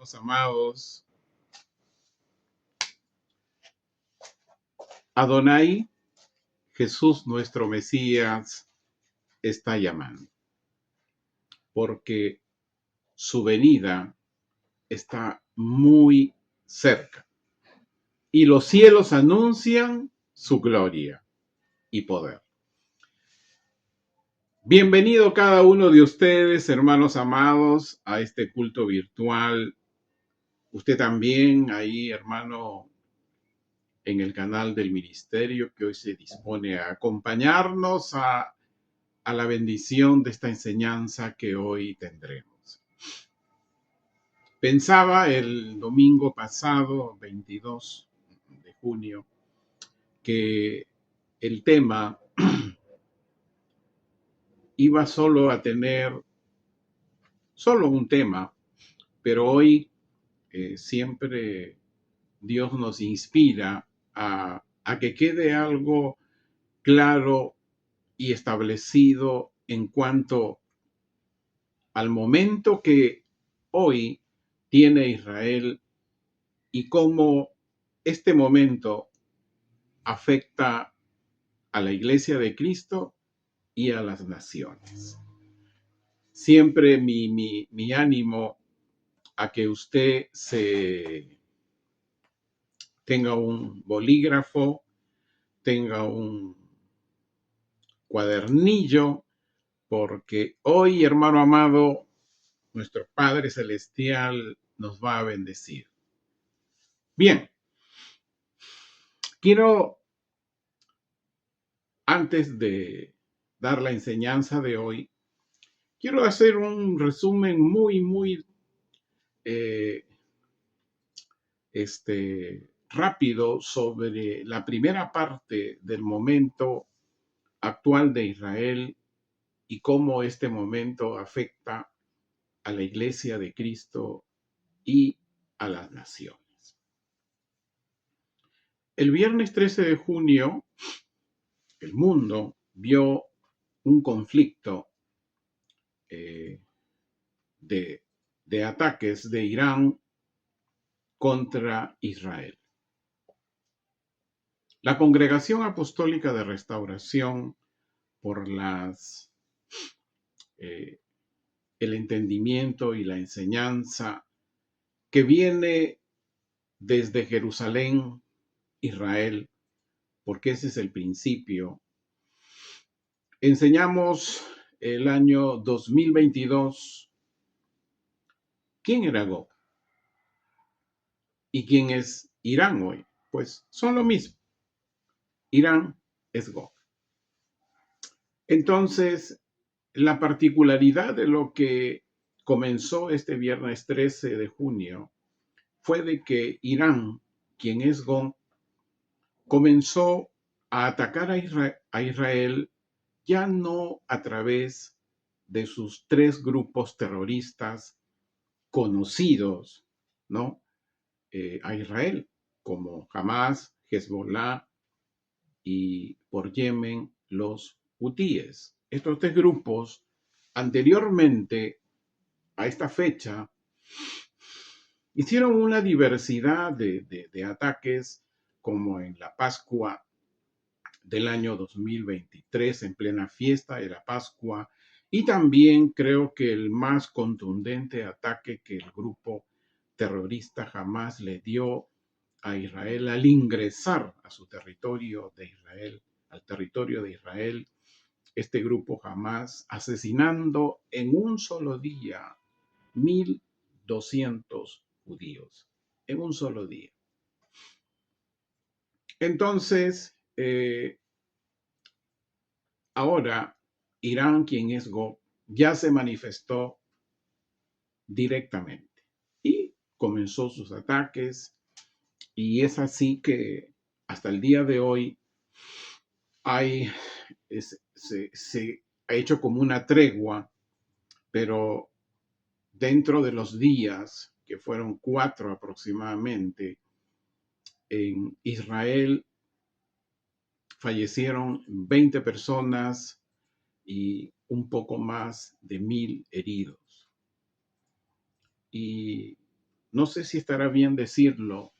Los amados, Adonai, Jesús nuestro Mesías, está llamando, porque su venida está muy cerca y los cielos anuncian su gloria y poder. Bienvenido cada uno de ustedes, hermanos amados, a este culto virtual. Usted también ahí, hermano, en el canal del ministerio que hoy se dispone a acompañarnos a la bendición de esta enseñanza que hoy tendremos. Pensaba el domingo pasado, 22 de junio, que el tema iba solo a tener solo un tema, pero hoy siempre Dios nos inspira a que quede algo claro y establecido en cuanto al momento que hoy tiene Israel y cómo este momento afecta a la Iglesia de Cristo y a las naciones. Siempre mi ánimo a que usted tenga un bolígrafo, tenga un cuadernillo, porque hoy, hermano amado, nuestro Padre Celestial nos va a bendecir. Bien, quiero, antes de dar la enseñanza de hoy, quiero hacer un resumen muy rápido sobre la primera parte del momento actual de Israel y cómo este momento afecta a la Iglesia de Cristo y a las naciones. El viernes 13 de junio, el mundo vio un conflicto de ataques de Irán contra Israel. La Congregación Apostólica de Restauración, por el entendimiento y la enseñanza que viene desde Jerusalén, Israel, porque ese es el principio. Enseñamos el año 2022 quién era Gog y quién es Irán hoy. Pues son lo mismo. Irán es Gog. Entonces, la particularidad de lo que comenzó este viernes 13 de junio fue de que Irán, quien es Gog, comenzó a atacar a Israel ya no a través de sus tres grupos terroristas conocidos, ¿no? A Israel, como Hamas, Hezbollah y por Yemen los hutíes. Estos tres grupos, anteriormente a esta fecha, hicieron una diversidad de ataques, como en la Pascua del año 2023, en plena fiesta de la Pascua, y también creo que el más contundente ataque que el grupo terrorista Hamas le dio a Israel al ingresar a su territorio de Israel, al territorio de Israel, este grupo Hamas asesinando en un solo día 1,200 judíos, en un solo día. Entonces, ahora Irán, quien es Gog, ya se manifestó directamente y comenzó sus ataques, y es así que hasta el día de hoy se ha hecho como una tregua, pero dentro de los días, que fueron 4 aproximadamente, en Israel fallecieron 20 personas y un poco más de 1,000 heridos. Y no sé si estará bien decirlo,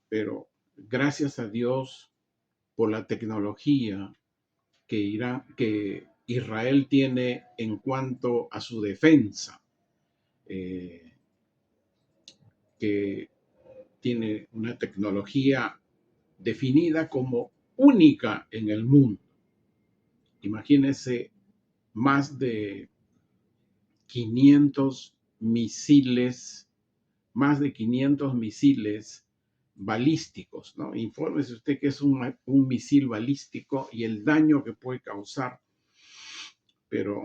pero gracias a Dios por la tecnología que Israel tiene en cuanto a su defensa, eh, que tiene una tecnología definida como única en el mundo. Imagínense más de 500 misiles, más de 500 misiles balísticos, ¿no? Infórmese usted que es un misil balístico y el daño que puede causar, pero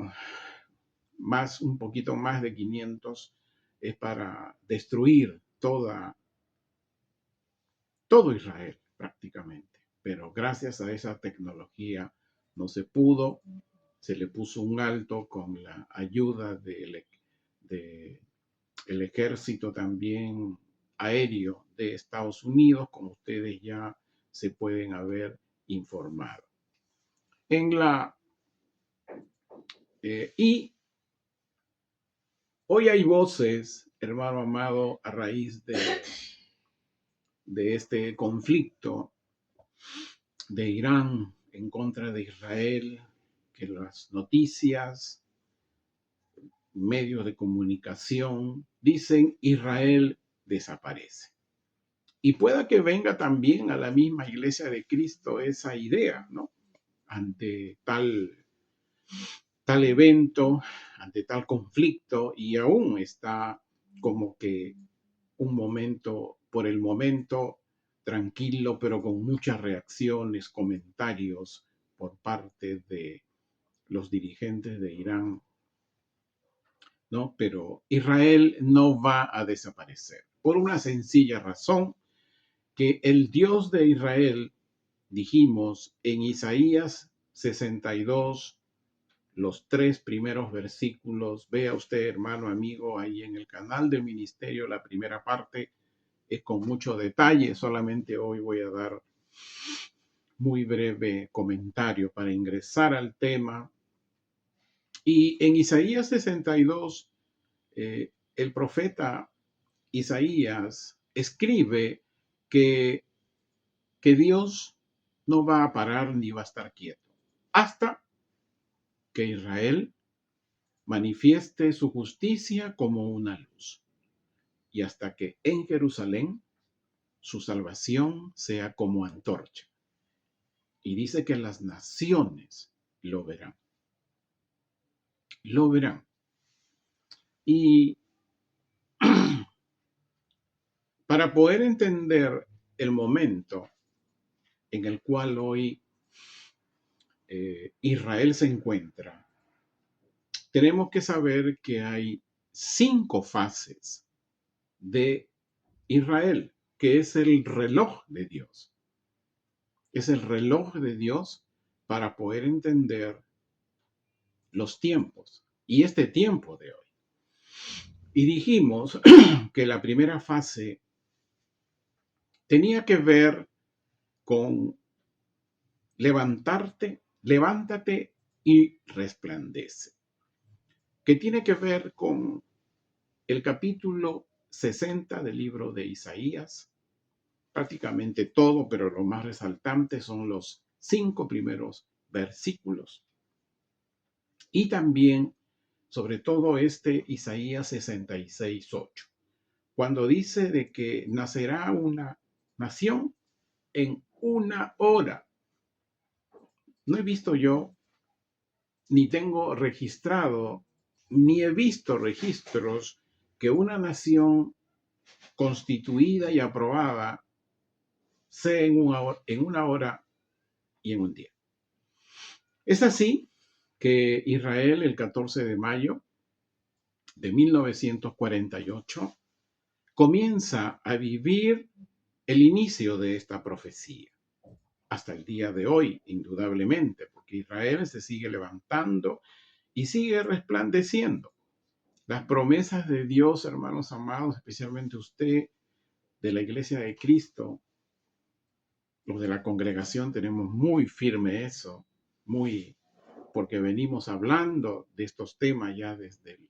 un poquito más de 500 es para destruir todo Israel prácticamente. Pero gracias a esa tecnología no se pudo, se le puso un alto con la ayuda de el ejército también aéreo de Estados Unidos, como ustedes ya se pueden haber informado. Y hoy hay voces, hermano amado, a raíz de este conflicto de Irán en contra de Israel, que las noticias, medios de comunicación dicen Israel desaparece. Y pueda que venga también a la misma iglesia de Cristo esa idea, ¿no? Ante tal evento, ante tal conflicto, y aún está como que por el momento, tranquilo, pero con muchas reacciones, comentarios por parte de los dirigentes de Irán, ¿no? Pero Israel no va a desaparecer, por una sencilla razón, que el Dios de Israel, dijimos en Isaías 62, los 3 primeros versículos, vea usted, hermano, amigo, ahí en el canal del ministerio, la primera parte es con mucho detalle, solamente hoy voy a dar muy breve comentario para ingresar al tema. Y en Isaías 62, el profeta Isaías escribe que, que Dios no va a parar ni va a estar quieto hasta que Israel manifieste su justicia como una luz y hasta que en Jerusalén su salvación sea como antorcha. Y dice que las naciones lo verán. Lo verán. Y para poder entender el momento en el cual hoy Israel se encuentra, tenemos que saber que hay 5 fases de Israel, que es el reloj de Dios. Es el reloj de Dios para poder entender los tiempos y este tiempo de hoy. Y dijimos que la primera fase tenía que ver con levántate y resplandece, que tiene que ver con el capítulo 60 del libro de Isaías, prácticamente todo, pero lo más resaltante son los 5 primeros versículos. Y también, sobre todo, Isaías 66:8, cuando dice de que nacerá una nación en una hora. No he visto yo, ni tengo registrado, ni he visto registros que una nación constituida y aprobada sea en una hora y en un día. Es así que Israel, el 14 de mayo de 1948, comienza a vivir el inicio de esta profecía. Hasta el día de hoy, indudablemente, porque Israel se sigue levantando y sigue resplandeciendo. Las promesas de Dios, hermanos amados, especialmente usted de la Iglesia de Cristo, los de la congregación, tenemos muy firme eso, porque venimos hablando de estos temas ya desde el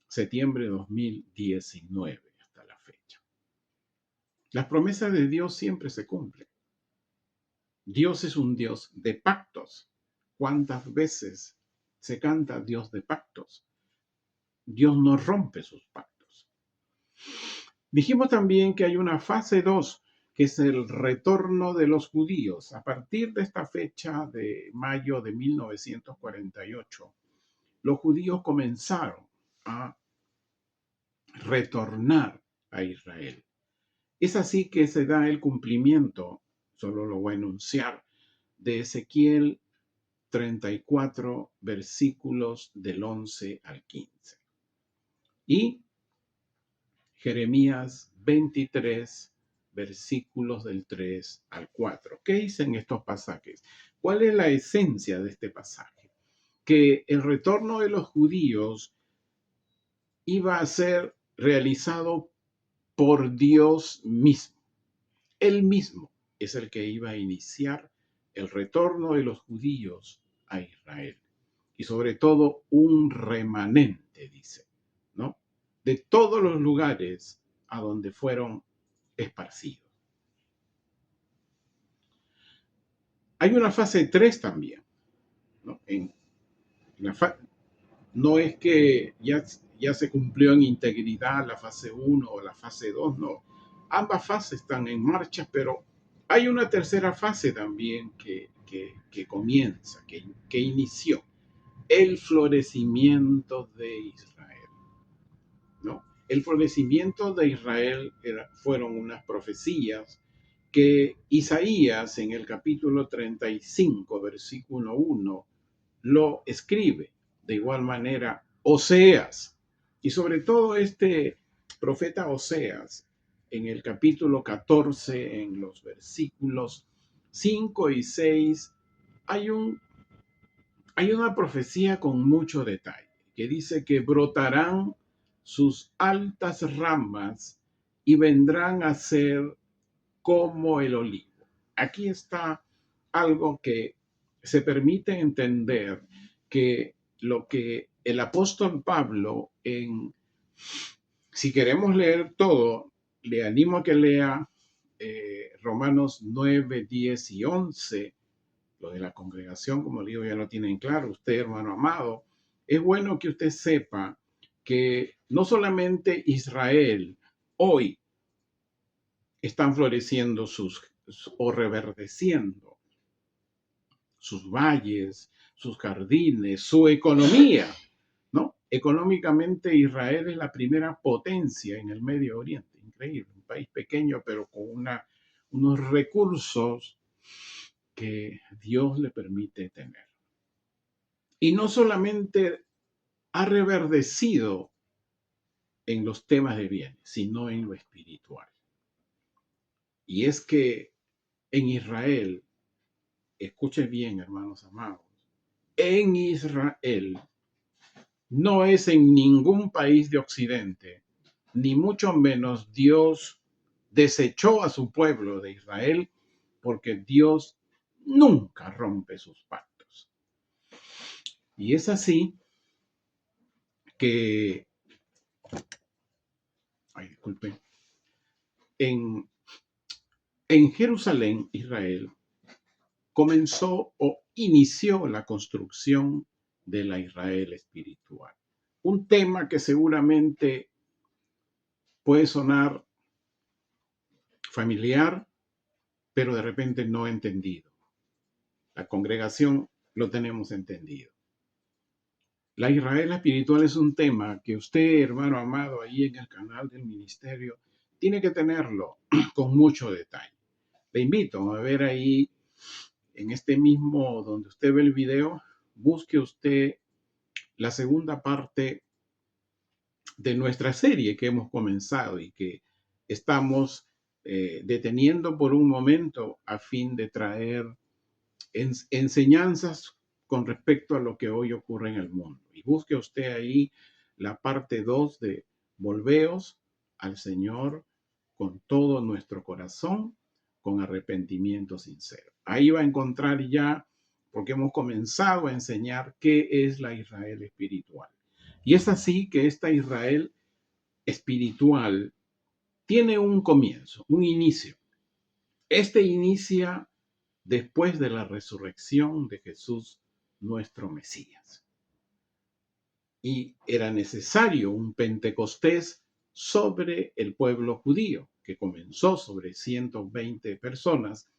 septiembre de 2019 hasta la fecha. Las promesas de Dios siempre se cumplen. Dios es un Dios de pactos. ¿Cuántas veces se canta Dios de pactos? Dios no rompe sus pactos. Dijimos también que hay una fase 2, que es el retorno de los judíos. A partir de esta fecha de mayo de 1948, los judíos comenzaron a retornar a Israel. Es así que se da el cumplimiento, solo lo voy a enunciar, de Ezequiel 34, versículos del 11 al 15. Y Jeremías 23, versículos del 3 al 4. ¿Qué dicen estos pasajes? ¿Cuál es la esencia de este pasaje? Que el retorno de los judíos iba a ser realizado por Dios mismo. Él mismo es el que iba a iniciar el retorno de los judíos a Israel. Y sobre todo un remanente, dice, ¿no? De todos los lugares a donde fueron esparcidos. Hay una fase 3 también, ¿no? No es que ya se cumplió en integridad la fase 1 o la fase 2, no. Ambas fases están en marcha, pero hay una tercera fase también que comienza, que inició, el florecimiento de Israel, ¿no? El florecimiento de Israel fueron unas profecías que Isaías en el capítulo 35, versículo 1, lo escribe. De igual manera, Oseas, y sobre todo este profeta Oseas, en el capítulo 14, en los versículos 5 y 6, hay una profecía con mucho detalle, que dice que brotarán sus altas ramas y vendrán a ser como el olivo. Aquí está algo que se permite entender que lo que el apóstol Pablo, si queremos leer todo, le animo a que lea Romanos 9, 10 y 11, lo de la congregación, como le digo, ya lo tienen claro, usted, hermano amado. Es bueno que usted sepa que no solamente Israel hoy están floreciendo o reverdeciendo sus valles, sus jardines, su economía, ¿no? Económicamente Israel es la primera potencia en el Medio Oriente, increíble, un país pequeño pero con unos recursos que Dios le permite tener. Y no solamente ha reverdecido en los temas de bienes, sino en lo espiritual. Y es que en Israel, escuche bien, hermanos amados, en Israel no es en ningún país de Occidente, ni mucho menos Dios desechó a su pueblo de Israel, porque Dios nunca rompe sus pactos. Y es así que, disculpe, en Jerusalén, Israel, comenzó o inició la construcción de la Israel espiritual. Un tema que seguramente puede sonar familiar, pero de repente no entendido. La congregación lo tenemos entendido. La Israel espiritual es un tema que usted, hermano amado, ahí en el canal del ministerio, tiene que tenerlo con mucho detalle. Le invito a ver ahí, en este mismo, donde usted ve el video, busque usted la segunda parte de nuestra serie que hemos comenzado y que estamos deteniendo por un momento a fin de traer enseñanzas con respecto a lo que hoy ocurre en el mundo. Y busque usted ahí la parte 2 de Volveos al Señor con todo nuestro corazón, con arrepentimiento sincero. Ahí va a encontrar ya, porque hemos comenzado a enseñar qué es la Israel espiritual. Y es así que esta Israel espiritual tiene un comienzo, un inicio. Este inicia después de la resurrección de Jesús, nuestro Mesías. Y era necesario un Pentecostés sobre el pueblo judío, que comenzó sobre 120 personas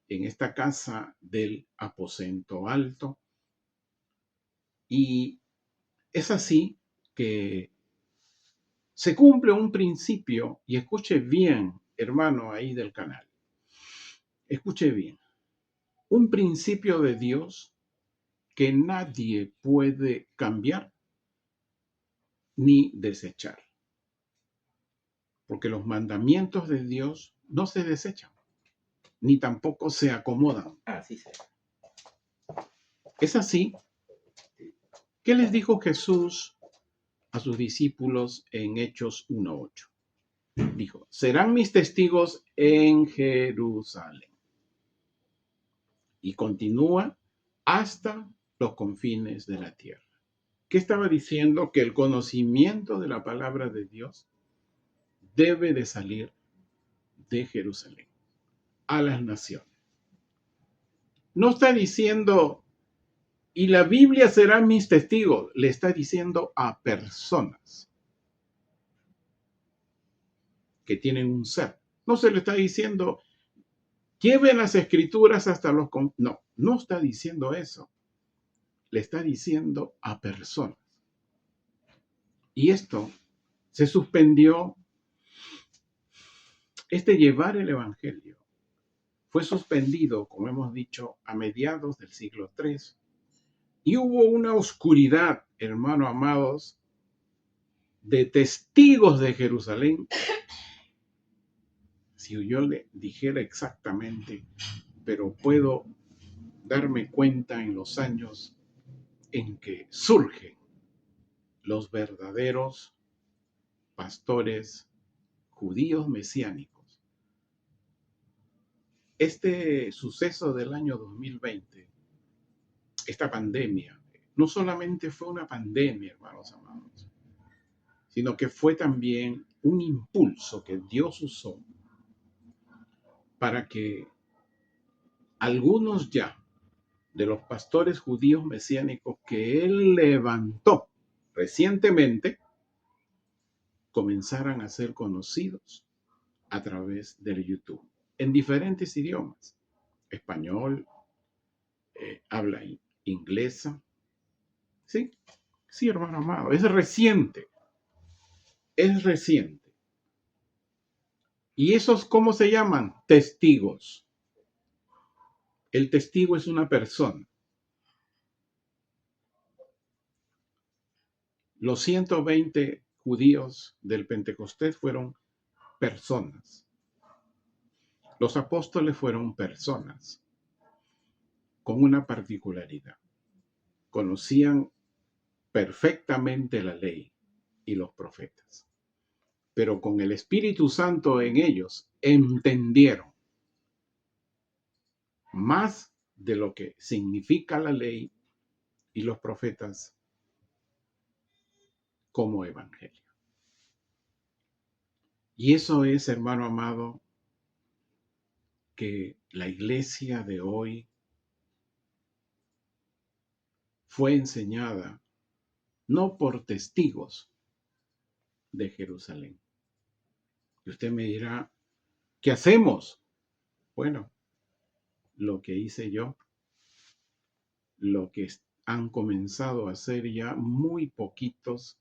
en esta casa del aposento alto. Y es así que se cumple un principio, y escuche bien, hermano, ahí del canal. Escuche bien. Un principio de Dios que nadie puede cambiar ni desechar. Porque los mandamientos de Dios no se desechan, ni tampoco se acomodan. Así será. Es así. ¿Qué les dijo Jesús a sus discípulos en Hechos 1:8? Dijo, serán mis testigos en Jerusalén. Y continúa hasta los confines de la tierra. ¿Qué estaba diciendo? Que el conocimiento de la palabra de Dios debe de salir de Jerusalén a las naciones. No está diciendo, y la Biblia será mis testigos, le está diciendo a personas que tienen un ser. No se le está diciendo, lleven las escrituras hasta los... No, no está diciendo eso. Le está diciendo a personas. Y esto se suspendió, llevar el Evangelio fue suspendido, como hemos dicho, a mediados del siglo III. Y hubo una oscuridad, hermanos amados, de testigos de Jerusalén. Si yo le dijera exactamente, pero puedo darme cuenta en los años en que surgen los verdaderos pastores judíos mesiánicos. Este suceso del año 2020, esta pandemia, no solamente fue una pandemia, hermanos amados, sino que fue también un impulso que Dios usó para que algunos ya de los pastores judíos mesiánicos que Él levantó recientemente comenzaran a ser conocidos a través del YouTube en diferentes idiomas: español, habla inglesa. Sí, sí, hermano amado, es reciente. Es reciente. ¿Y esos cómo se llaman? Testigos. El testigo es una persona. Los 120 judíos del Pentecostés fueron personas. Los apóstoles fueron personas con una particularidad. Conocían perfectamente la ley y los profetas, pero con el Espíritu Santo en ellos entendieron más de lo que significa la ley y los profetas como evangelio. Y eso es, hermano amado, que la iglesia de hoy fue enseñada no por testigos de Jerusalén. Y usted me dirá, ¿qué hacemos? Bueno, lo que hice yo, lo que han comenzado a hacer ya muy poquitos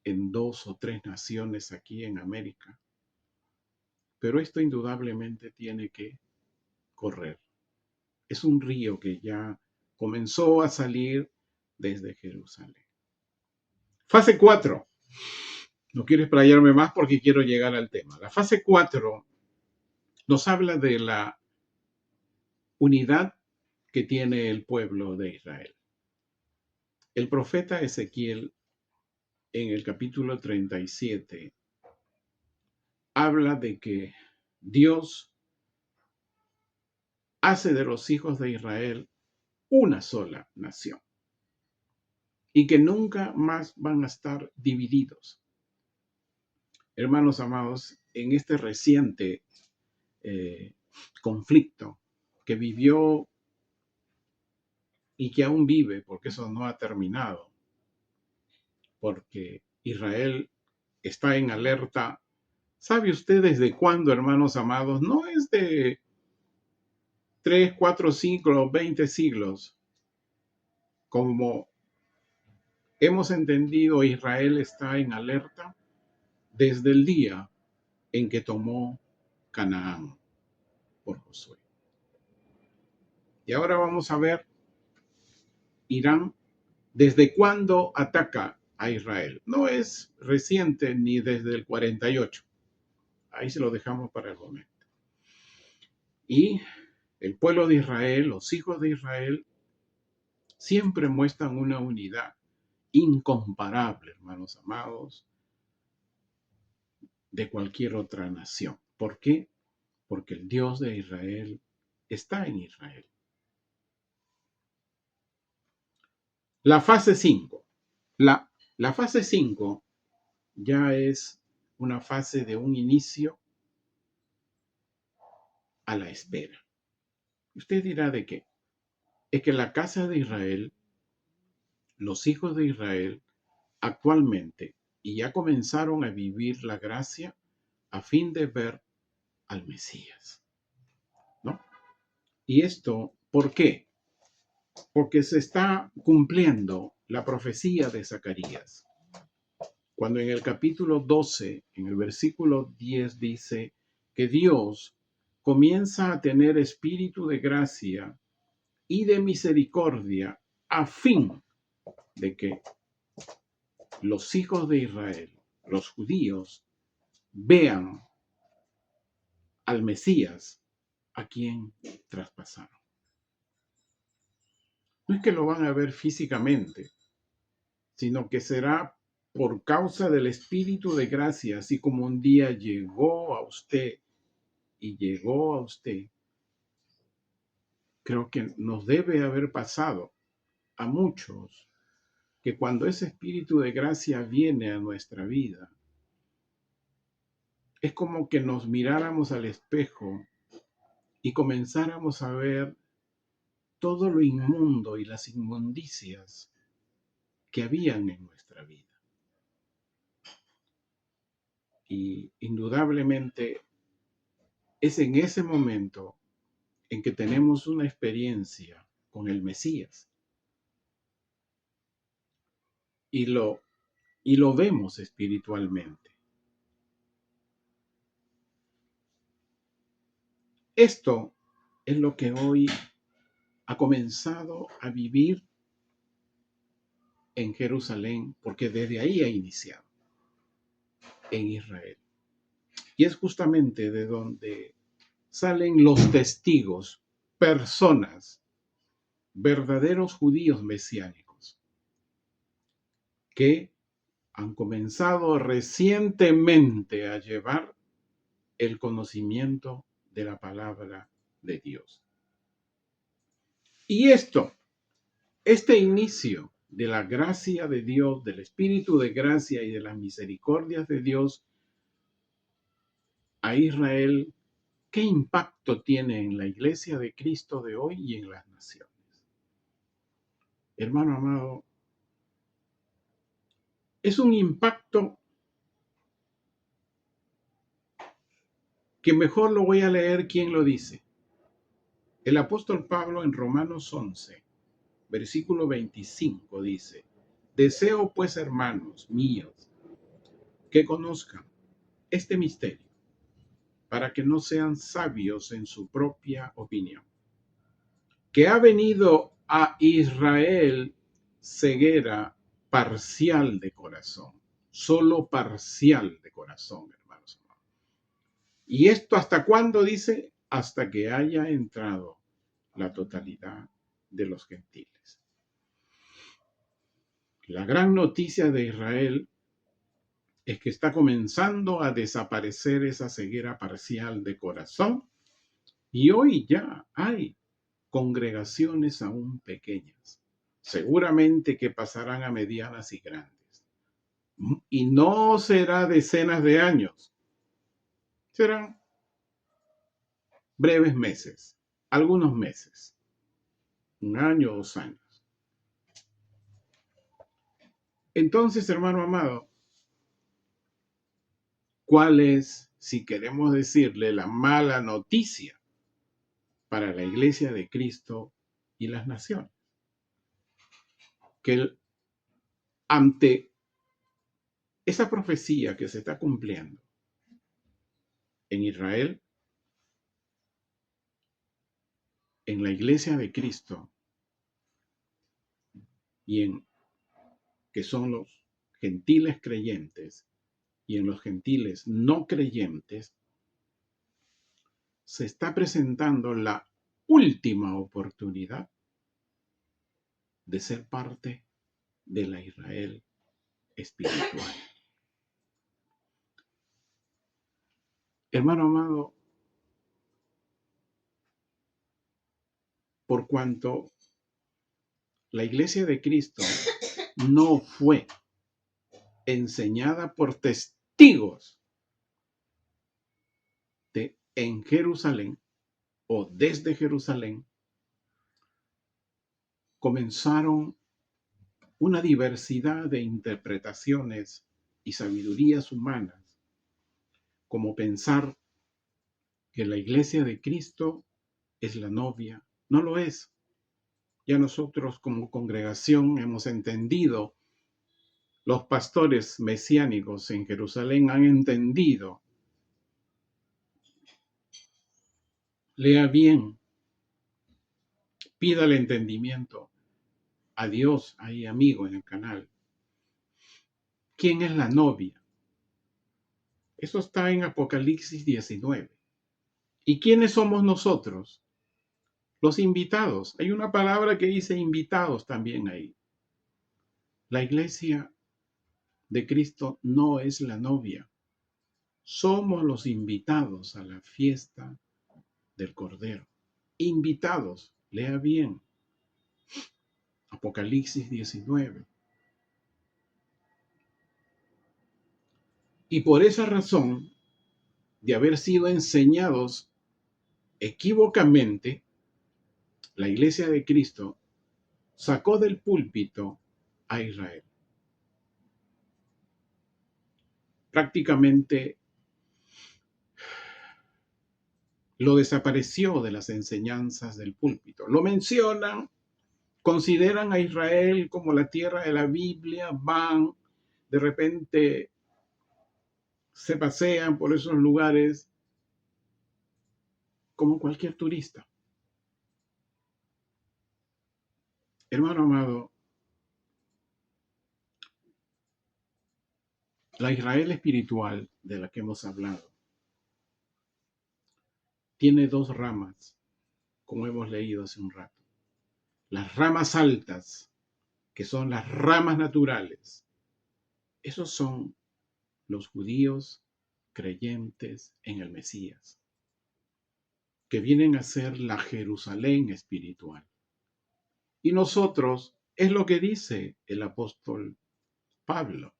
en 2 o 3 naciones aquí en América. Pero esto indudablemente tiene que correr. Es un río que ya comenzó a salir desde Jerusalén. Fase 4. No quiero explayarme más porque quiero llegar al tema. La fase 4 nos habla de la unidad que tiene el pueblo de Israel. El profeta Ezequiel, en el capítulo 37, habla de que Dios hace de los hijos de Israel una sola nación y que nunca más van a estar divididos. hermanos amados, en este reciente conflicto que vivió y que aún vive, porque eso no ha terminado, porque Israel está en alerta. ¿Sabe usted desde cuándo, hermanos amados? No es de 3, 4 siglos, 20 siglos. Como hemos entendido, Israel está en alerta desde el día en que tomó Canaán por Josué. Y ahora vamos a ver Irán desde cuándo ataca a Israel. No es reciente ni desde el 48. Ahí se lo dejamos para el momento. Y el pueblo de Israel, los hijos de Israel, siempre muestran una unidad incomparable, hermanos amados, de cualquier otra nación. ¿Por qué? Porque el Dios de Israel está en Israel. La fase 5. La fase 5 ya es una fase de un inicio a la espera. Usted dirá de qué. Es que la casa de Israel, los hijos de Israel, actualmente y ya comenzaron a vivir la gracia a fin de ver al Mesías, ¿no? Y esto, ¿por qué? Porque se está cumpliendo la profecía de Zacarías. Cuando en el capítulo 12, en el versículo 10 dice que Dios comienza a tener espíritu de gracia y de misericordia a fin de que los hijos de Israel, los judíos, vean al Mesías a quien traspasaron. No es que lo van a ver físicamente, sino que será por causa del Espíritu de gracia, así como un día llegó a usted y llegó a usted. Creo que nos debe haber pasado a muchos que cuando ese Espíritu de gracia viene a nuestra vida, es como que nos miráramos al espejo y comenzáramos a ver todo lo inmundo y las inmundicias que habían en nuestra vida. Y indudablemente es en ese momento en que tenemos una experiencia con el Mesías y lo vemos espiritualmente. Esto es lo que hoy ha comenzado a vivir en Jerusalén, porque desde ahí ha iniciado, en Israel. Y es justamente de donde salen los testigos, personas, verdaderos judíos mesiánicos, que han comenzado recientemente a llevar el conocimiento de la palabra de Dios. Y este inicio de la gracia de Dios, del Espíritu de gracia y de las misericordias de Dios a Israel, ¿qué impacto tiene en la iglesia de Cristo de hoy y en las naciones? Hermano amado, es un impacto que mejor lo voy a leer quién lo dice. El apóstol Pablo en Romanos 11, versículo 25 dice: deseo pues, hermanos míos, que conozcan este misterio, para que no sean sabios en su propia opinión, que ha venido a Israel ceguera parcial de corazón, solo parcial de corazón, hermanos. ¿Y esto hasta cuándo dice? Hasta que haya entrado la totalidad de los gentiles. La gran noticia de Israel es que está comenzando a desaparecer esa ceguera parcial de corazón y hoy ya hay congregaciones aún pequeñas, seguramente que pasarán a medianas y grandes, Y no será decenas de años, serán breves meses, algunos meses, 1 año, 2 años. Entonces, hermano amado, ¿cuál es, si queremos decirle, la mala noticia para la Iglesia de Cristo y las naciones? Que ante esa profecía que se está cumpliendo en Israel, en la Iglesia de Cristo y en que son los gentiles creyentes y en los gentiles no creyentes, se está presentando la última oportunidad de ser parte de la Israel espiritual. Hermano amado, por cuanto la Iglesia de Cristo no fue enseñada por testigos en Jerusalén o desde Jerusalén, comenzaron una diversidad de interpretaciones y sabidurías humanas, como pensar que la Iglesia de Cristo es la novia. No lo es. Ya nosotros como congregación hemos entendido, los pastores mesiánicos en Jerusalén han entendido. Lea bien, pida el entendimiento a Dios, ahí amigo en el canal. ¿Quién es la novia? Eso está en Apocalipsis 19. ¿Y quiénes somos nosotros? Los invitados. Hay una palabra que dice invitados también ahí. La Iglesia de Cristo no es la novia. Somos los invitados a la fiesta del Cordero. Invitados. Lea bien. Apocalipsis 19. Y por esa razón, de haber sido enseñados equívocamente, la Iglesia de Cristo sacó del púlpito a Israel. Prácticamente lo desapareció de las enseñanzas del púlpito. Lo mencionan, consideran a Israel como la tierra de la Biblia, van, de repente se pasean por esos lugares como cualquier turista. Hermano amado, la Israel espiritual de la que hemos hablado tiene dos ramas, como hemos leído hace un rato. Las ramas altas, que son las ramas naturales, esos son los judíos creyentes en el Mesías, que vienen a ser la Jerusalén espiritual. Y nosotros, es lo que dice el apóstol Pablo.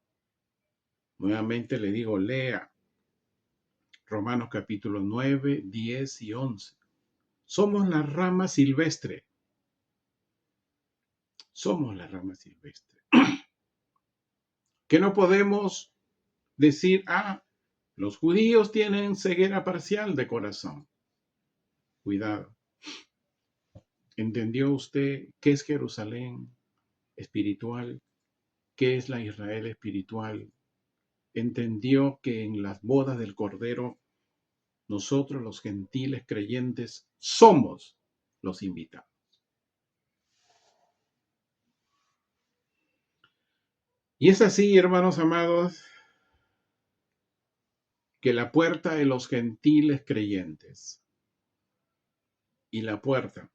Nuevamente le digo, lea Romanos capítulo 9, 10 y 11. Somos la rama silvestre. Somos la rama silvestre. Que no podemos decir, los judíos tienen ceguera parcial de corazón. Cuidado. ¿Entendió usted qué es Jerusalén espiritual? ¿Qué es la Israel espiritual? ¿Entendió que en las bodas del Cordero nosotros los gentiles creyentes somos los invitados? Y es así, hermanos amados, que la puerta de los gentiles creyentes y la puerta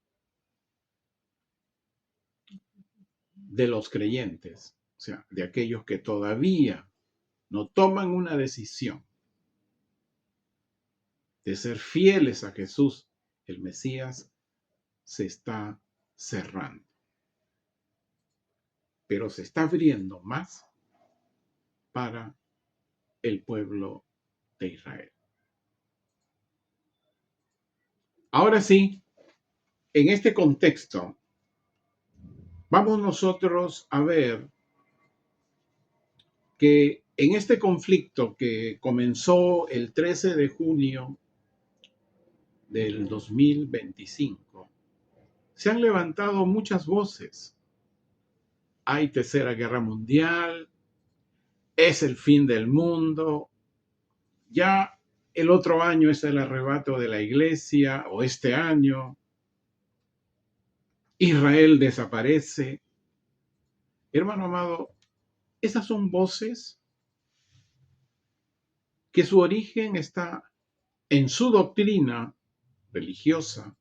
de los creyentes, o sea, de aquellos que todavía no toman una decisión de ser fieles a Jesús, el Mesías, se está cerrando. Pero se está abriendo más para el pueblo de Israel. Ahora sí, en este contexto, vamos nosotros a ver que en este conflicto que comenzó el 13 de junio del 2025, se han levantado muchas voces. Hay tercera guerra mundial, es el fin del mundo, ya el otro año es el arrebato de la iglesia, o este año, Israel desaparece. Hermano amado, esas son voces que su origen está en su doctrina religiosa,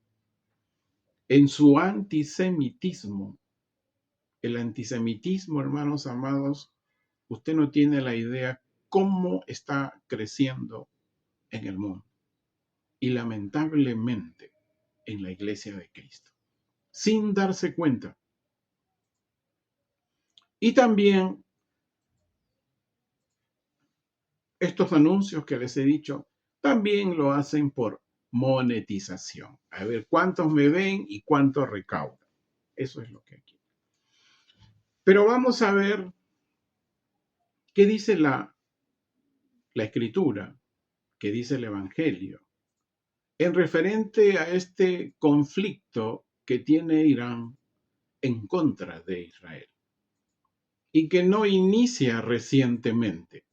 en su antisemitismo. El antisemitismo, hermanos amados, usted no tiene la idea cómo está creciendo en el mundo y lamentablemente en la iglesia de Cristo, sin darse cuenta. Y también estos anuncios que les he dicho, también lo hacen por monetización. A ver cuántos me ven y cuánto recaudan. Eso es lo que aquí. Pero vamos a ver qué dice la escritura, qué dice el Evangelio, en referente a este conflicto que tiene Irán en contra de Israel y que no inicia recientemente.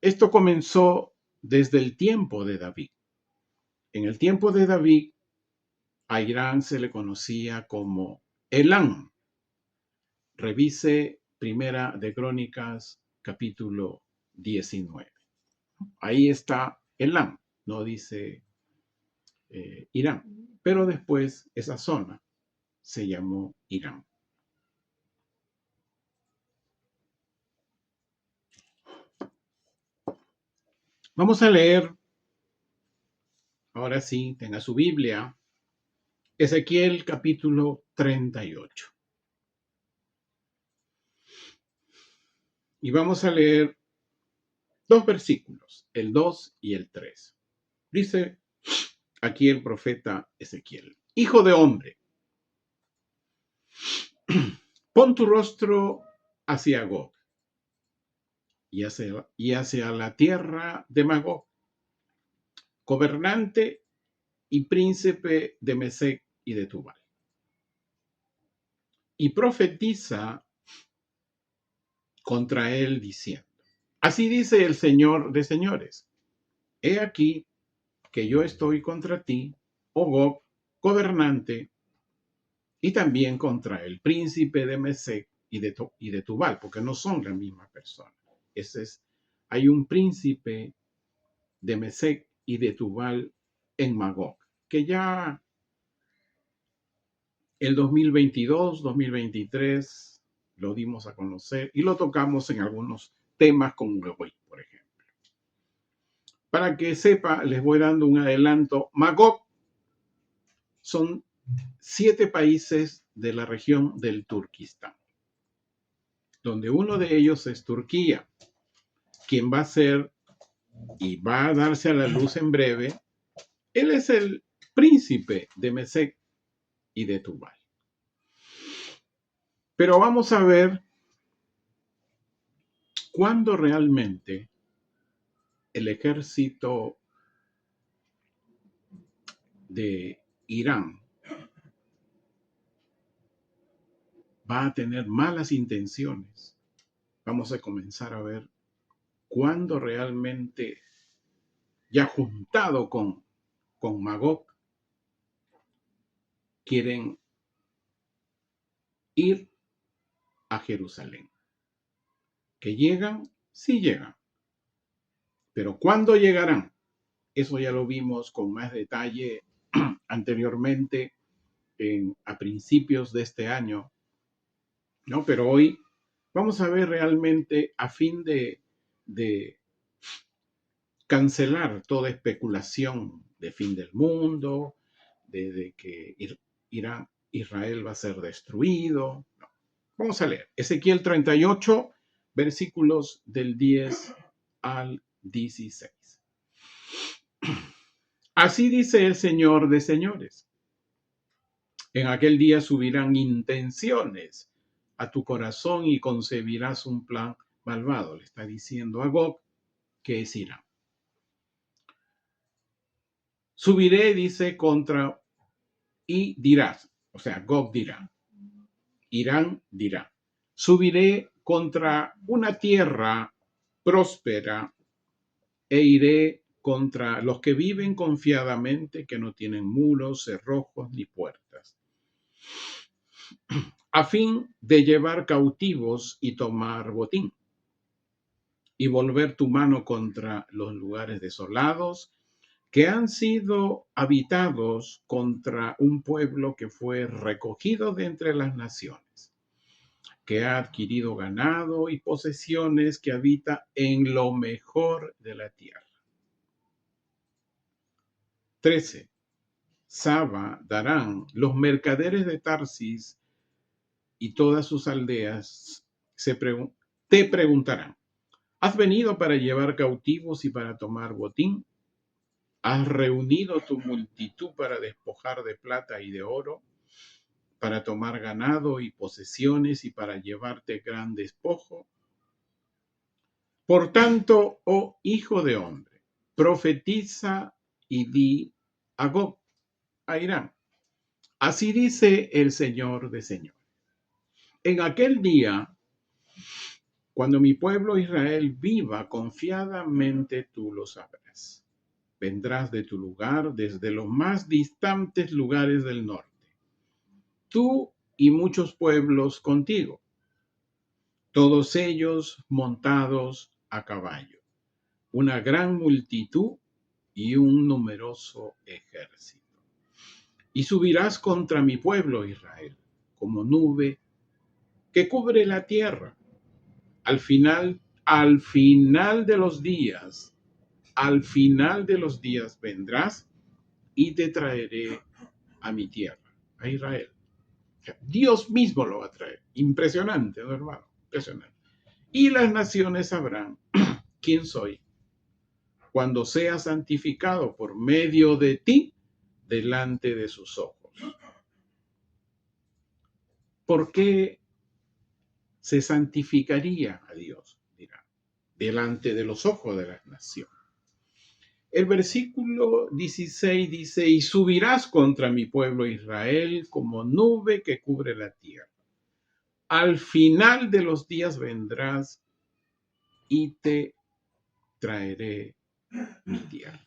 Esto comenzó desde el tiempo de David. En el tiempo de David, a Irán se le conocía como Elán. Revise Primera de Crónicas, capítulo 19. Ahí está Elán, no dice Irán, pero después esa zona se llamó Irán. Vamos a leer, ahora sí, tenga su Biblia, Ezequiel capítulo 38. Y vamos a leer dos versículos, el 2 y el 3. Dice aquí el profeta Ezequiel: Hijo de hombre, pon tu rostro hacia Gog y hacia la tierra de Magog, gobernante y príncipe de Mesec y de Tubal. Y profetiza contra él diciendo: Así dice el Señor de señores, he aquí que yo estoy contra ti, oh Gog, gobernante, y también contra el príncipe de Mesec y de Tubal, porque no son la misma persona. Hay un príncipe de Mesec y de Tubal en Magog, que ya el 2022, 2023 lo dimos a conocer y lo tocamos en algunos temas como hoy, por ejemplo. Para que sepa, les voy dando un adelanto. Magog son 7 países de la región del Turquistán, donde uno de ellos es Turquía, quien va a ser y va a darse a la luz en breve. Él es el príncipe de Mesec y de Tubal. Pero vamos a ver cuándo realmente el ejército de Irán va a tener malas intenciones. Vamos a comenzar a ver cuándo realmente, ya juntado con Magog, quieren ir a Jerusalén. ¿Que llegan? Sí llegan. Pero ¿cuándo llegarán? Eso ya lo vimos con más detalle anteriormente a principios de este año, ¿no? Pero hoy vamos a ver realmente, a fin de cancelar toda especulación de fin del mundo, de que Israel va a ser destruido. No. Vamos a leer Ezequiel 38, versículos del 10 al 16. Así dice el Señor de señores. En aquel día subirán intenciones a tu corazón y concebirás un plan malvado. Le está diciendo a Gog que es Irán. Subiré, dice, contra y dirás, o sea, Gog dirá, Irán dirá, subiré contra una tierra próspera e iré contra los que viven confiadamente, que no tienen muros, cerrojos ni puertas, a fin de llevar cautivos y tomar botín, y volver tu mano contra los lugares desolados que han sido habitados, contra un pueblo que fue recogido de entre las naciones, que ha adquirido ganado y posesiones, que habita en lo mejor de la tierra. 13. Saba darán los mercaderes de Tarsis y todas sus aldeas te preguntarán: ¿has venido para llevar cautivos y para tomar botín? ¿Has reunido tu multitud para despojar de plata y de oro, para tomar ganado y posesiones y para llevarte gran despojo? Por tanto, oh hijo de hombre, profetiza y di a Gog, a Irán. Así dice el Señor de señores. En aquel día, cuando mi pueblo Israel viva confiadamente, tú lo sabrás. Vendrás de tu lugar desde los más distantes lugares del norte, tú y muchos pueblos contigo, todos ellos montados a caballo, una gran multitud y un numeroso ejército. Y subirás contra mi pueblo Israel como nube que cubre la tierra. Al final de los días, al final de los días vendrás y te traeré a mi tierra, a Israel. Dios mismo lo va a traer. Impresionante, ¿no, hermano? Impresionante. Y las naciones sabrán quién soy cuando sea santificado por medio de ti delante de sus ojos. ¿Por qué se santificaría a Dios? Dirá, delante de los ojos de las naciones. El versículo 16 dice: y subirás contra mi pueblo Israel como nube que cubre la tierra. Al final de los días vendrás y te traeré mi tierra.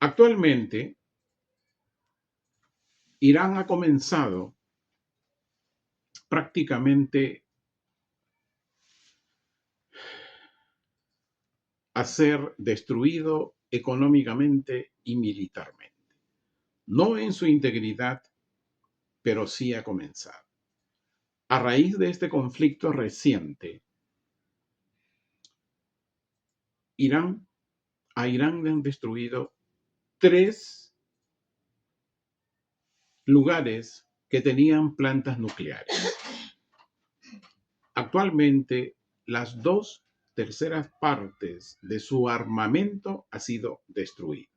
Actualmente, Irán ha comenzado prácticamente a ser destruido económicamente y militarmente. No en su integridad, pero sí ha comenzado. A raíz de este conflicto reciente, a Irán le han destruido 3 lugares que tenían plantas nucleares. Actualmente, las 2/3 partes de su armamento ha sido destruido.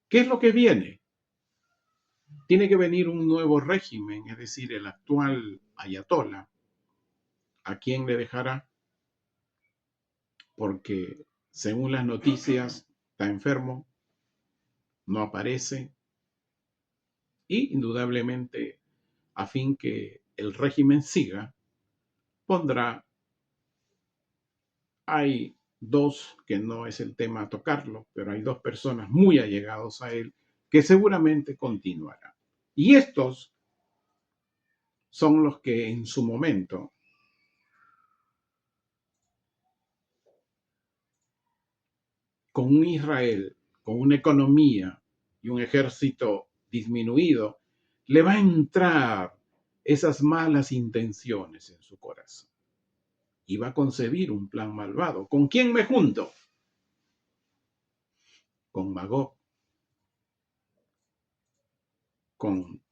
¿Qué es lo que viene? Tiene que venir un nuevo régimen, es decir, el actual ayatolá. ¿A quién le dejará? Porque según las noticias está enfermo, no aparece, y indudablemente, a fin que el régimen siga, pondrá, hay 2, que no es el tema a tocarlo, pero hay 2 personas muy allegados a él que seguramente continuarán. Y estos son los que en su momento con un Israel, con una economía y un ejército disminuido, le va a entrar esas malas intenciones en su corazón y va a concebir un plan malvado. ¿Con quién me junto? Con Magog, con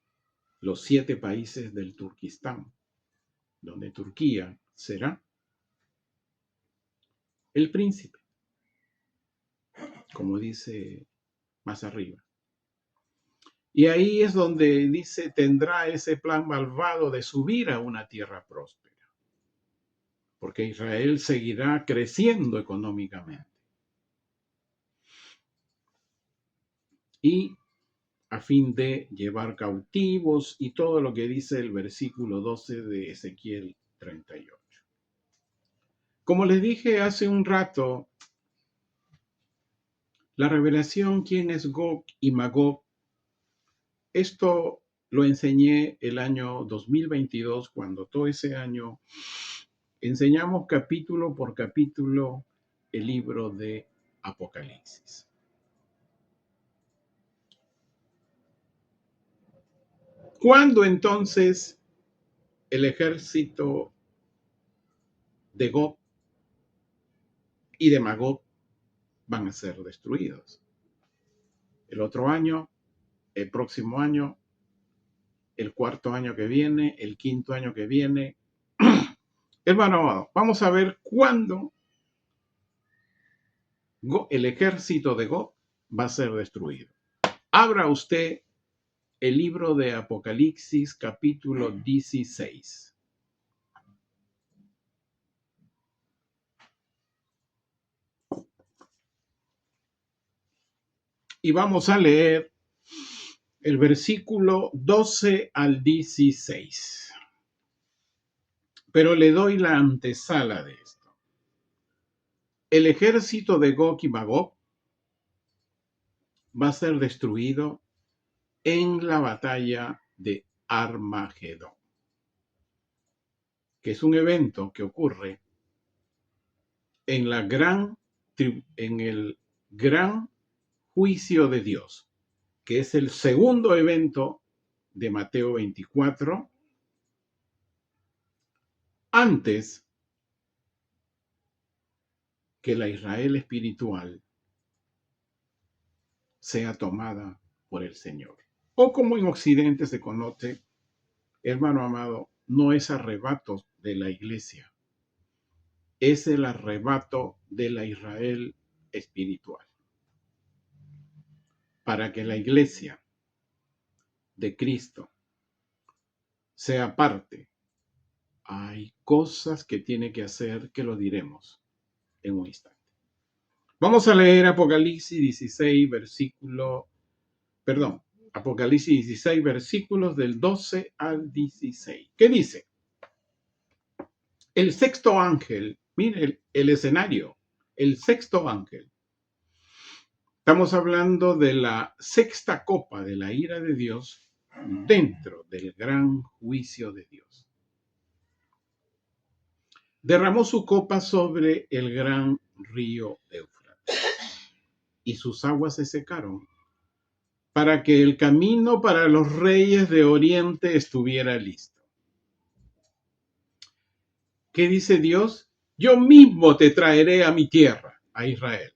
los 7 países del Turquistán, donde Turquía será el príncipe, como dice más arriba. Y ahí es donde dice, tendrá ese plan malvado de subir a una tierra próspera, porque Israel seguirá creciendo económicamente. Y a fin de llevar cautivos y todo lo que dice el versículo 12 de Ezequiel 38. Como les dije hace un rato, la revelación quién es Gog y Magog, esto lo enseñé el año 2022, cuando todo ese año enseñamos capítulo por capítulo el libro de Apocalipsis. ¿Cuándo entonces el ejército de Gog y de Magog van a ser destruidos? El otro año, el próximo año, el cuarto año que viene, el quinto año que viene. Hermano, vamos a ver cuándo el ejército de Gog va a ser destruido. Abra usted el libro de Apocalipsis, capítulo 16. Y vamos a leer el versículo 12 al 16. Pero le doy la antesala de esto. El ejército de Gog y Magog va a ser destruido en la batalla de Armagedón, que es un evento que ocurre en el gran juicio de Dios, que es el segundo evento de Mateo 24, antes que la Israel espiritual sea tomada por el Señor. O como en Occidente se conoce, hermano amado, no es arrebato de la iglesia, es el arrebato de la Israel espiritual. Para que la iglesia de Cristo sea parte, hay cosas que tiene que hacer que lo diremos en un instante. Vamos a leer Apocalipsis 16, Apocalipsis 16, versículos del 12 al 16. ¿Qué dice? El sexto ángel, mire el escenario, el sexto ángel. Estamos hablando de la sexta copa de la ira de Dios dentro del gran juicio de Dios. Derramó su copa sobre el gran río Éufrates y sus aguas se secaron para que el camino para los reyes de Oriente estuviera listo. ¿Qué dice Dios? Yo mismo te traeré a mi tierra, a Israel.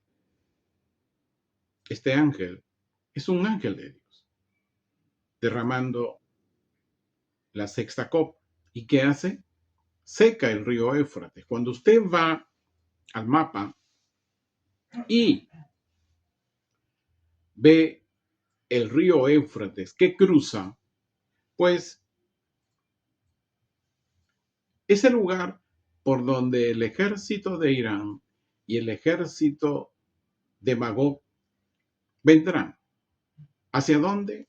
Este ángel es un ángel de Dios, derramando la sexta copa. ¿Y qué hace? Seca el río Éufrates. Cuando usted va al mapa y ve el río Éufrates que cruza, pues es el lugar por donde el ejército de Irán y el ejército de Magog vendrán. ¿Hacia dónde?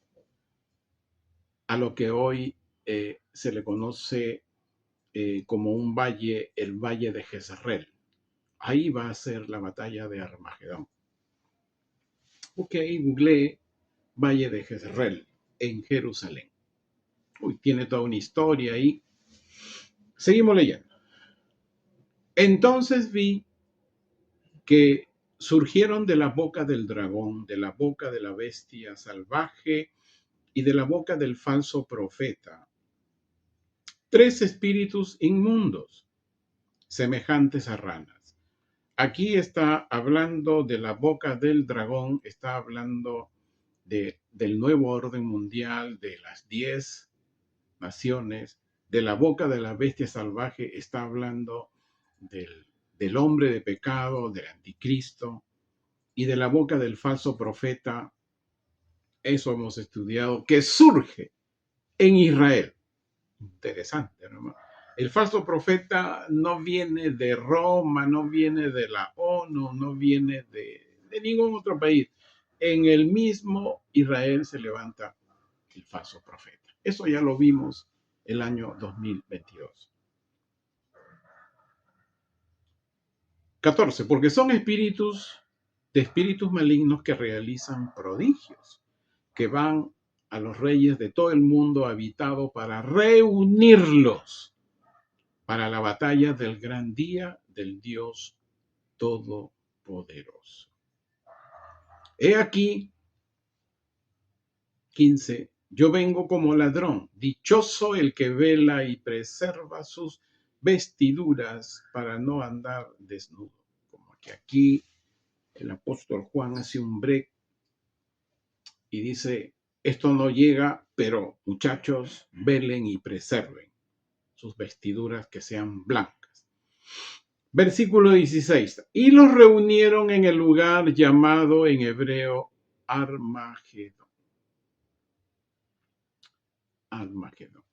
A lo que hoy se le conoce como un valle, el valle de Jezreel. Ahí va a ser la batalla de Armagedón. Ok, googleé Valle de Jezreel en Jerusalén. Uy, tiene toda una historia ahí. Seguimos leyendo. Entonces vi que surgieron de la boca del dragón, de la boca de la bestia salvaje y de la boca del falso profeta, 3 espíritus inmundos, semejantes a ranas. Aquí está hablando de la boca del dragón, está hablando del nuevo orden mundial, de las 10 naciones, de la boca de la bestia salvaje, está hablando del del hombre de pecado, del anticristo y de la boca del falso profeta, eso hemos estudiado, que surge en Israel. Interesante, ¿no? El falso profeta no viene de Roma, no viene de la ONU, no viene de ningún otro país. En el mismo Israel se levanta el falso profeta. Eso ya lo vimos el año 2022. 14. Porque son espíritus de espíritus malignos que realizan prodigios, que van a los reyes de todo el mundo habitado para reunirlos para la batalla del gran día del Dios Todopoderoso. He aquí, 15, yo vengo como ladrón, dichoso el que vela y preserva sus vestiduras para no andar desnudo. Como que aquí el apóstol Juan hace un break y dice, esto no llega, pero muchachos, velen y preserven sus vestiduras que sean blancas. Versículo 16. Y los reunieron en el lugar llamado en hebreo Armagedón. Armagedón.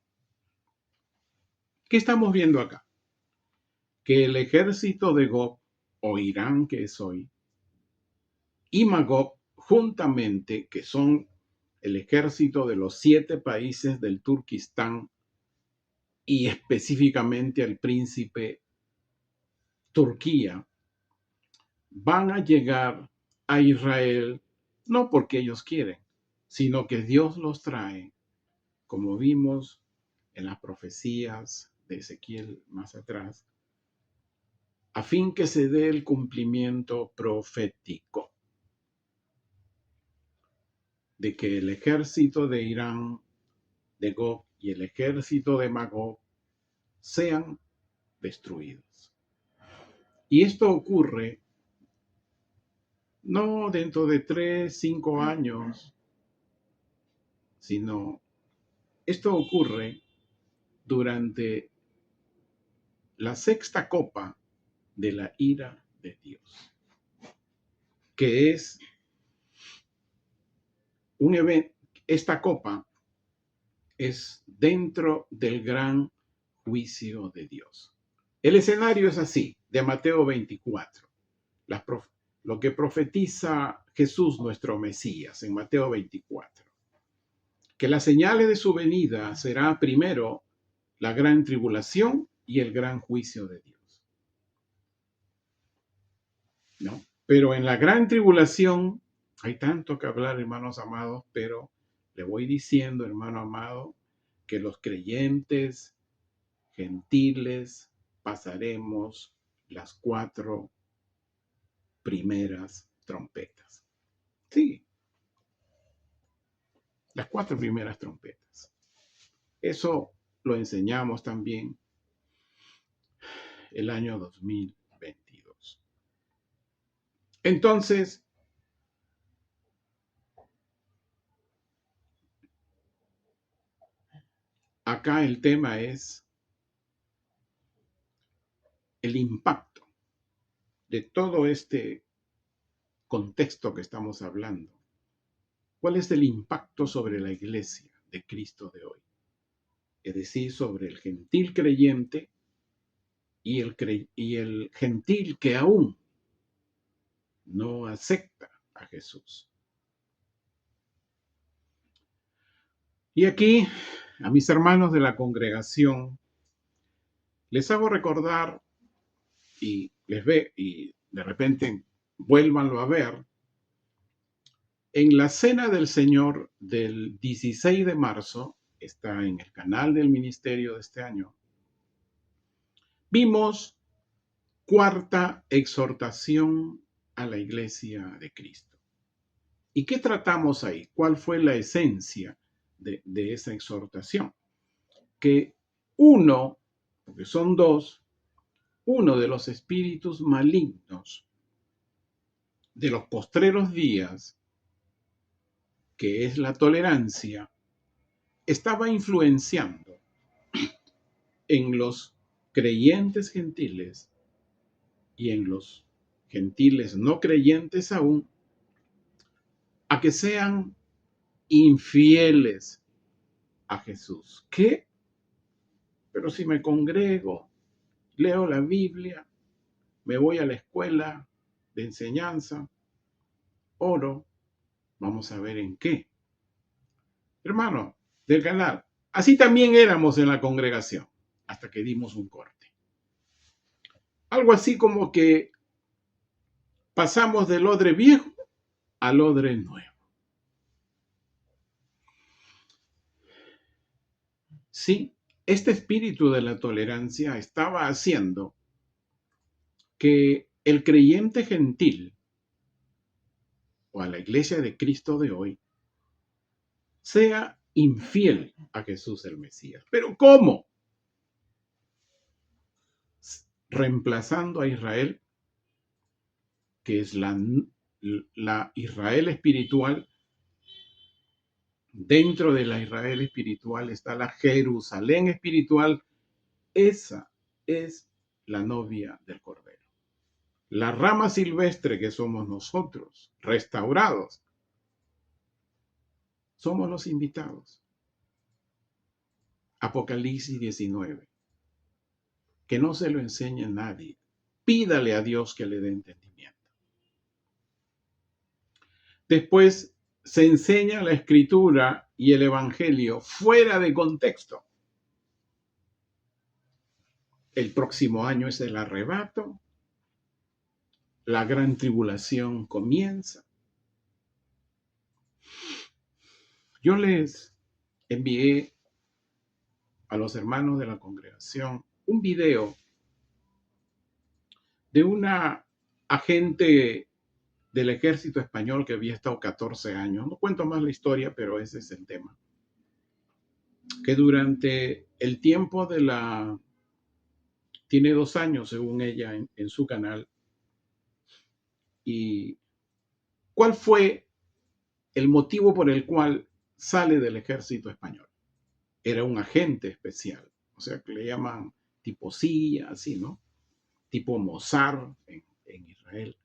¿Qué estamos viendo acá? Que el ejército de Gog, o Irán que es hoy, y Magog, juntamente, que son el ejército de los 7 países del Turquistán y específicamente al príncipe Turquía, van a llegar a Israel no porque ellos quieren, sino que Dios los trae, como vimos en las profecías de Ezequiel más atrás, a fin que se dé el cumplimiento profético de que el ejército de Irán, de Gog y el ejército de Magog sean destruidos. Y esto ocurre no dentro de 3, 5 años, sino esto ocurre durante la 6ª copa de la ira de Dios, que es un evento. Esta copa es dentro del gran juicio de Dios. El escenario es así, de Mateo 24, lo que profetiza Jesús, nuestro Mesías, en Mateo 24, que las señales de su venida será primero la gran tribulación y el gran juicio de Dios. ¿No? Pero en la gran tribulación hay tanto que hablar, hermanos amados, pero le voy diciendo, hermano amado, que los creyentes gentiles pasaremos las 4 primeras trompetas. Sí, las 4 primeras trompetas. Eso lo enseñamos también el año 2022. Entonces, acá el tema es el impacto de todo este contexto que estamos hablando. ¿Cuál es el impacto sobre la iglesia de Cristo de hoy? Es decir, sobre el gentil creyente y el gentil que aún no acepta a Jesús. Y aquí, a mis hermanos de la congregación, les hago recordar y de repente vuélvanlo a ver, en la Cena del Señor del 16 de marzo, está en el canal del ministerio de este año, vimos 4ª exhortación a la iglesia de Cristo. ¿Y qué tratamos ahí? ¿Cuál fue la esencia de esa exhortación? Que porque son 2, uno de los espíritus malignos de los postreros días, que es la tolerancia, estaba influenciando en los creyentes gentiles y en los gentiles no creyentes aún, a que sean infieles a Jesús. ¿Qué? Pero si me congrego, leo la Biblia, me voy a la escuela de enseñanza, oro, vamos a ver en qué. Hermano del canal, así también éramos en la congregación, hasta que dimos un corte. Algo así como que pasamos del odre viejo al odre nuevo. Sí, este espíritu de la tolerancia estaba haciendo que el creyente gentil o a la iglesia de Cristo de hoy sea infiel a Jesús el Mesías. ¿Pero cómo? Reemplazando a Israel, que es la Israel espiritual. Dentro de la Israel espiritual está la Jerusalén espiritual. Esa es la novia del Cordero. La rama silvestre que somos nosotros, restaurados, somos los invitados. Apocalipsis 19. Que no se lo enseñe a nadie. Pídale a Dios que le dé entendimiento. Después se enseña la escritura y el evangelio fuera de contexto. El próximo año es el arrebato. La gran tribulación comienza. Yo les envié a los hermanos de la congregación un video de una agente del ejército español que había estado 14 años. No cuento más la historia, pero ese es el tema. Que durante el tiempo de la... Tiene 2 años, según ella, en su canal. ¿Y cuál fue el motivo por el cual sale del ejército español? Era un agente especial, o sea, que le llaman tipo CIA, así, ¿no? Tipo Mossad en Israel.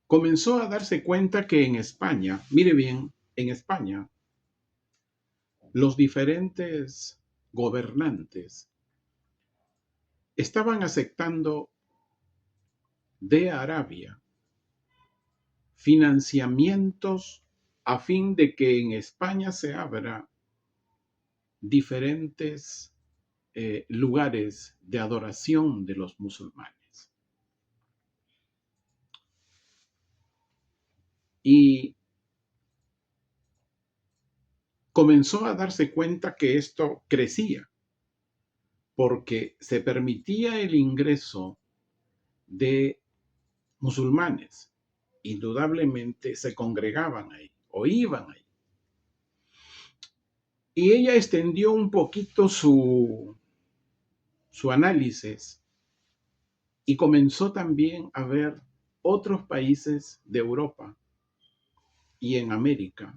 Comenzó a darse cuenta que en España, mire bien, en España, los diferentes gobernantes estaban aceptando de Arabia financiamientos a fin de que en España se abra diferentes lugares de adoración de los musulmanes. Y comenzó a darse cuenta que esto crecía porque se permitía el ingreso de musulmanes. Indudablemente se congregaban ahí o iban ahí. Y ella extendió un poquito su análisis y comenzó también a ver otros países de Europa y en América,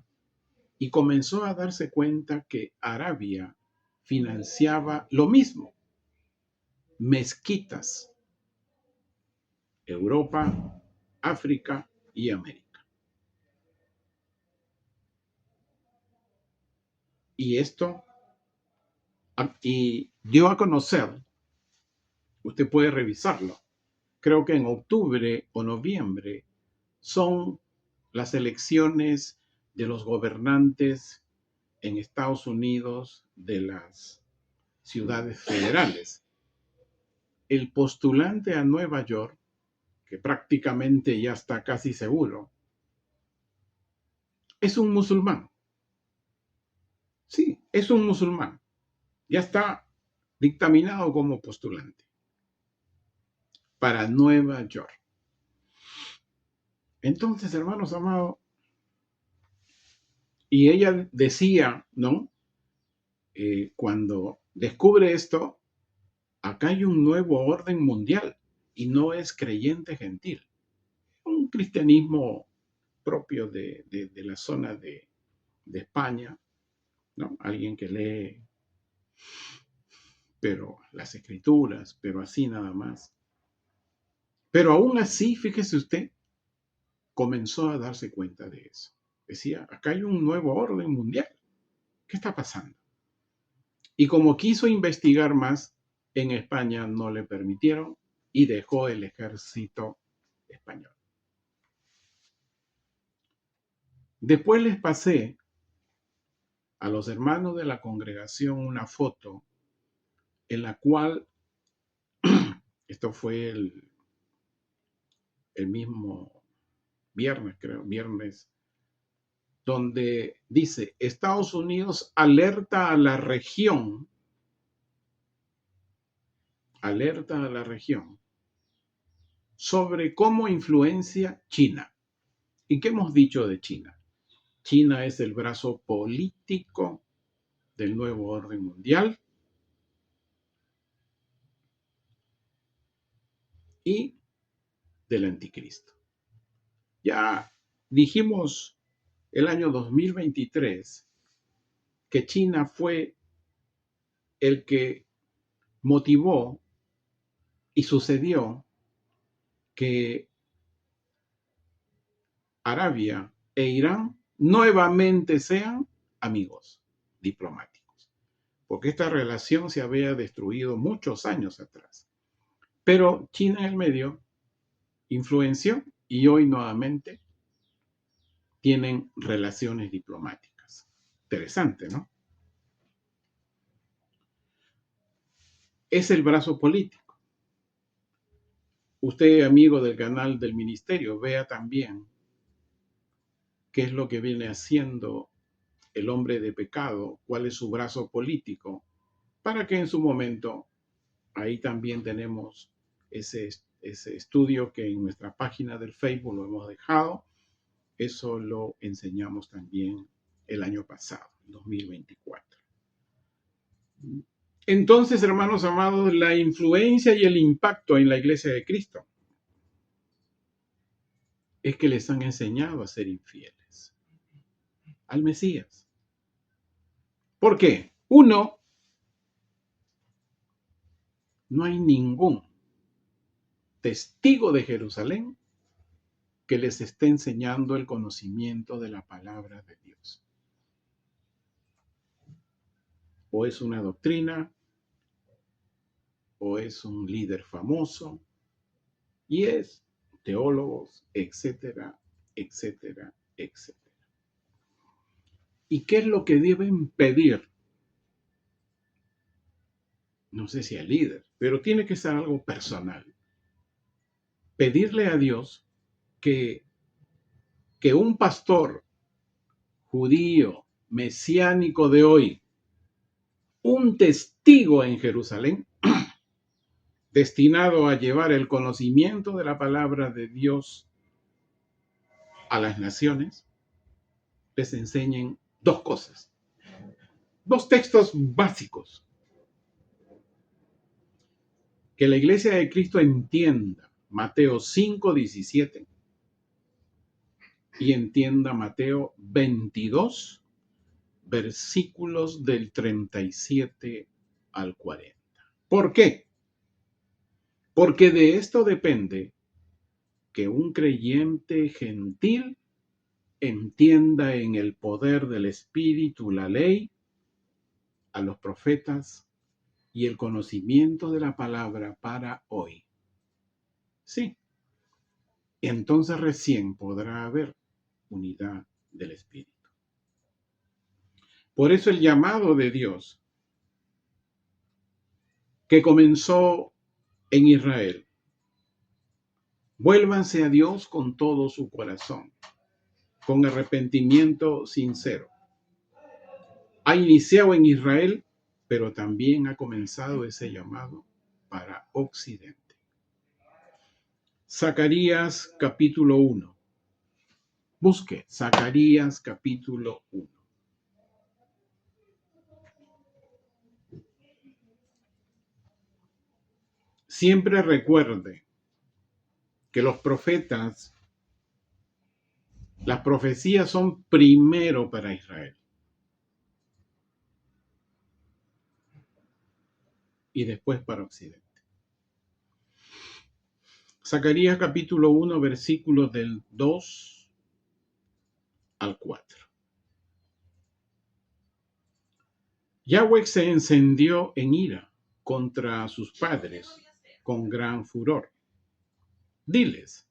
y comenzó a darse cuenta que Arabia financiaba lo mismo, mezquitas, Europa, África y América. Y esto y dio a conocer, usted puede revisarlo, creo que en octubre o noviembre son las elecciones de los gobernantes en Estados Unidos de las ciudades federales. El postulante a Nueva York, que prácticamente ya está casi seguro, es un musulmán. Sí, es un musulmán. Ya está dictaminado como postulante para Nueva York. Entonces, hermanos amados, y ella decía, ¿no? Cuando descubre esto, acá hay un nuevo orden mundial y no es creyente gentil. Un cristianismo propio de la zona de España, ¿no? Alguien que lee pero las escrituras, pero así nada más. Pero aún así, fíjese usted, comenzó a darse cuenta de eso. Decía, acá hay un nuevo orden mundial. ¿Qué está pasando? Y como quiso investigar más, en España no le permitieron y dejó el ejército español. Después les pasé a los hermanos de la congregación una foto en la cual, esto fue el mismo viernes, creo, viernes, donde dice, Estados Unidos alerta a la región sobre cómo influencia China. ¿Y qué hemos dicho de China? China es el brazo político del nuevo orden mundial y del anticristo. Ya dijimos el año 2023 que China fue el que motivó y sucedió que Arabia e Irán nuevamente sean amigos diplomáticos, porque esta relación se había destruido muchos años atrás. Pero China en el medio influenció y hoy nuevamente tienen relaciones diplomáticas. Interesante, ¿no? Es el brazo político. Usted, amigo del canal del ministerio, vea también qué es lo que viene haciendo el hombre de pecado, cuál es su brazo político, para que en su momento, ahí también tenemos ese estudio que en nuestra página del Facebook lo hemos dejado. Eso lo enseñamos también el año pasado, 2024. Entonces, hermanos amados, la influencia y el impacto en la iglesia de Cristo es que les han enseñado a ser infieles al Mesías. ¿Por qué? Uno, no hay ningún testigo de Jerusalén que les esté enseñando el conocimiento de la palabra de Dios. O es una doctrina, o es un líder famoso, y es teólogos, etcétera, etcétera, etcétera. ¿Y qué es lo que deben pedir? No sé si al líder, pero tiene que ser algo personal. Pedirle a Dios que un pastor judío mesiánico de hoy, un testigo en Jerusalén, destinado a llevar el conocimiento de la palabra de Dios a las naciones, les enseñen dos cosas, dos textos básicos. Que la iglesia de Cristo entienda Mateo 5:17 y entienda Mateo 22, versículos del 37 al 40. ¿Por qué? Porque de esto depende que un creyente gentil entienda en el poder del Espíritu la ley, a los profetas y el conocimiento de la palabra para hoy. Sí, entonces recién podrá haber unidad del Espíritu. Por eso el llamado de Dios que comenzó en Israel. Vuélvanse a Dios con todo su corazón, con arrepentimiento sincero. Ha iniciado en Israel, pero también ha comenzado ese llamado para Occidente. Zacarías capítulo 1. Busque Zacarías capítulo 1. Siempre recuerde que los profetas, las profecías son primero para Israel. y después para Occidente. Zacarías capítulo 1, versículos del 2 al 4. Yahweh se encendió en ira contra sus padres con gran furor. Diles,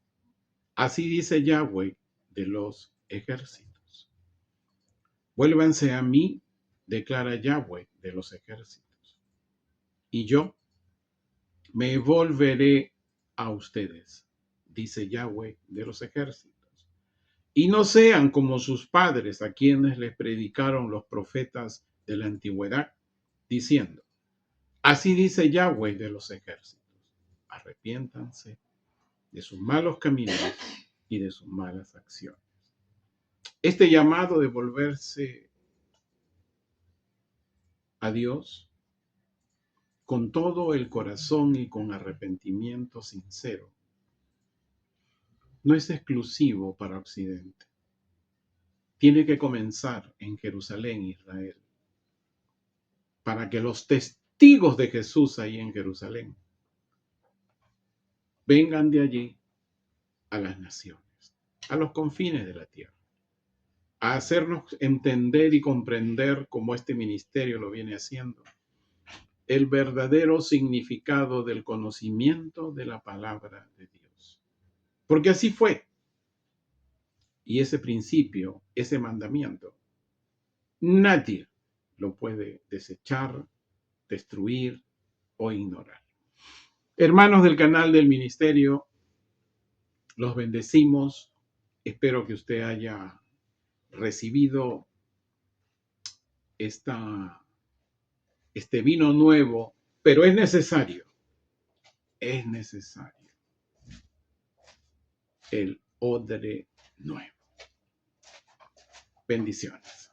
así dice Yahweh de los ejércitos. Vuélvanse a mí, declara Yahweh de los ejércitos, y yo me volveré a ustedes, dice Yahweh de los ejércitos. Y no sean como sus padres, a quienes les predicaron los profetas de la antigüedad, diciendo, así dice Yahweh de los ejércitos, arrepiéntanse de sus malos caminos y de sus malas acciones. Este llamado de volverse a Dios con todo el corazón y con arrepentimiento sincero no es exclusivo para Occidente. Tiene que comenzar en Jerusalén, Israel, para que los testigos de Jesús ahí en Jerusalén vengan de allí a las naciones, a los confines de la tierra, a hacernos entender y comprender, como este ministerio lo viene haciendo, el verdadero significado del conocimiento de la palabra de Dios. Porque así fue. Y ese principio, ese mandamiento, nadie lo puede desechar, destruir o ignorar. Hermanos del canal del ministerio, los bendecimos. Espero que usted haya recibido este vino nuevo, pero es necesario el odre nuevo. Bendiciones.